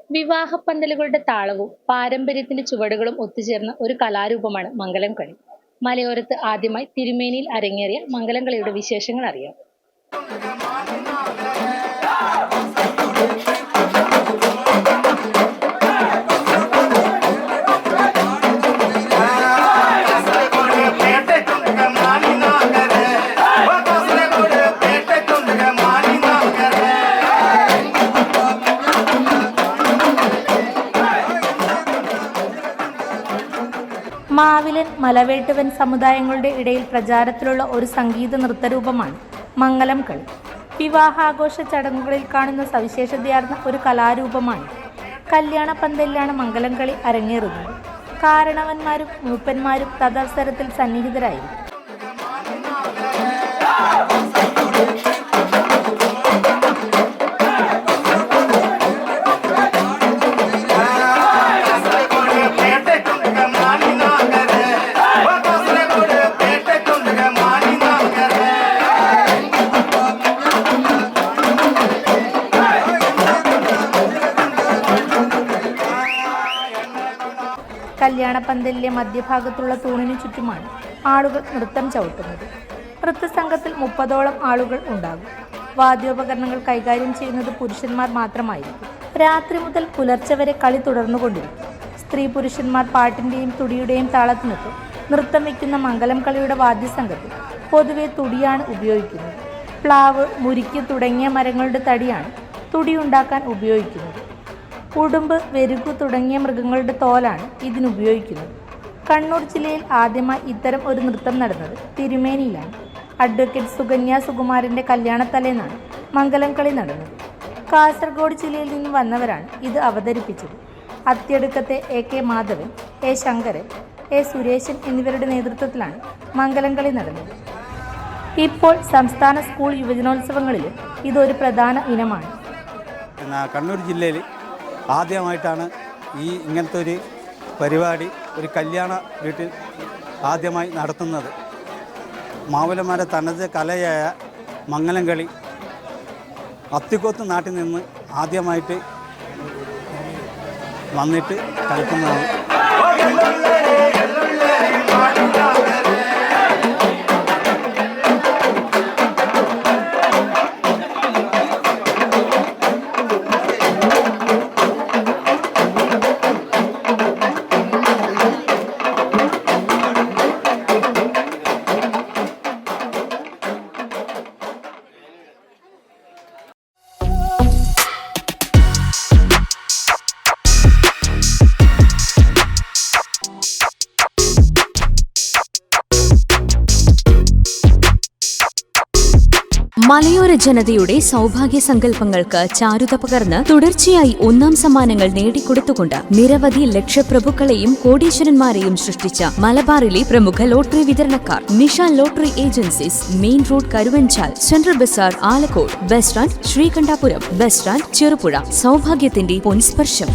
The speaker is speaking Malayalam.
വിവാഹപ്പന്തലുകളുടെ താളവും പാരമ്പര്യത്തിന്റെ ചുവടുകളും ഒത്തുചേർന്ന ഒരു കലാരൂപമാണ് മംഗലം കളി. മലയോരത്ത് ആദ്യമായി തിരുമേനിയിൽ അരങ്ങേറിയ മംഗലം കളിയുടെ വിശേഷങ്ങൾ അറിയാം. മാവിലൻ, മലവേട്ടുവൻ സമുദായങ്ങളുടെ ഇടയിൽ പ്രചാരത്തിലുള്ള ഒരു സംഗീത നൃത്തരൂപമാണ് മംഗലം കളി. വിവാഹാഘോഷ ചടങ്ങുകളിൽ കാണുന്ന സവിശേഷതയാർന്ന ഒരു കലാരൂപമാണ്. കല്യാണ പന്തലിലാണ് മംഗലം കളി അരങ്ങേറുന്നത്. കാരണവന്മാരും മൂപ്പന്മാരും തദവസരത്തിൽ സന്നിഹിതരായിരിക്കും. കല്യാണപ്പന്തലിലെ മധ്യഭാഗത്തുള്ള തൂണിനു ചുറ്റുമാണ് ആളുകൾ നൃത്തം ചവിട്ടുന്നത്. നൃത്തസംഘത്തിൽ 30ഓളം ആളുകൾ ഉണ്ടാകും. വാദ്യോപകരണങ്ങൾ കൈകാര്യം ചെയ്യുന്നത് പുരുഷന്മാർ മാത്രമായിരിക്കും. രാത്രി മുതൽ പുലർച്ചെ വരെ കളി തുടർന്നുകൊണ്ടിരിക്കും. സ്ത്രീ പുരുഷന്മാർ പാട്ടിൻ്റെയും തുടിയുടെയും താളത്തിനൊപ്പം നൃത്തം വയ്ക്കുന്ന മംഗലം കളിയുടെ വാദ്യസംഘത്തിൽ പൊതുവെ തുടിയാണ് ഉപയോഗിക്കുന്നത്. പ്ലാവ്, മുരിക്ക് തുടങ്ങിയ മരങ്ങളുടെ തടിയാണ് തുടിയുണ്ടാക്കാൻ ഉപയോഗിക്കുന്നത്. ഉടുമ്പ്, വെരുകു തുടങ്ങിയ മൃഗങ്ങളുടെ തോലാണ് ഇതിനുപയോഗിക്കുന്നത്. കണ്ണൂർ ജില്ലയിൽ ആദ്യമായി ഇത്തരം ഒരു നൃത്തം നടന്നത് തിരുമേനിയിലാണ്. അഡ്വക്കേറ്റ് സുകന്യ സുകുമാരൻ്റെ കല്യാണത്തലേന്നാണ് മംഗലം കളി നടന്നത്. കാസർഗോഡ് ജില്ലയിൽ നിന്ന് വന്നവരാണ് ഇത് അവതരിപ്പിച്ചത്. അത്യടുക്കത്തെ AK Madhavan, A Sankaran, A Sureshan എന്നിവരുടെ നേതൃത്വത്തിലാണ് മംഗലം കളി നടന്നത്. ഇപ്പോൾ സംസ്ഥാന സ്കൂൾ യുവജനോത്സവങ്ങളിലും ഇതൊരു പ്രധാന ഇനമാണ്. കണ്ണൂർ ജില്ലയിൽ ആദ്യമായിട്ടാണ് ഇങ്ങനത്തെ ഒരു പരിപാടി ഒരു കല്യാണ വീട്ടിൽ ആദ്യമായി നടത്തുന്നത്. മാവുലന്മാരുടെ തനത് കലയായ മംഗലം കളി അത്തിക്കോത്ത് നാട്ടിൽ നിന്ന് ആദ്യമായിട്ട് വന്നിട്ട് കളിക്കുന്നതാണ്. മലയോര ജനതയുടെ സൗഭാഗ്യ സങ്കല്പങ്ങൾക്ക് ചാരുത പകർന്ന് തുടർച്ചയായി 1ാം സമ്മാനങ്ങൾ നേടിക്കൊടുത്തുകൊണ്ട് നിരവധി ലക്ഷപ്രഭുക്കളെയും കോടീശ്വരന്മാരെയും സൃഷ്ടിച്ച മലബാറിലെ പ്രമുഖ ലോട്ടറി വിതരണക്കാർ Nisha lottery agencies, main road Karuvanchal, central bazaar Alakode, bus stand Sreekandapuram, bus stand Cherupuzha. സൗഭാഗ്യത്തിന്റെ പൊൻസ്പർശം.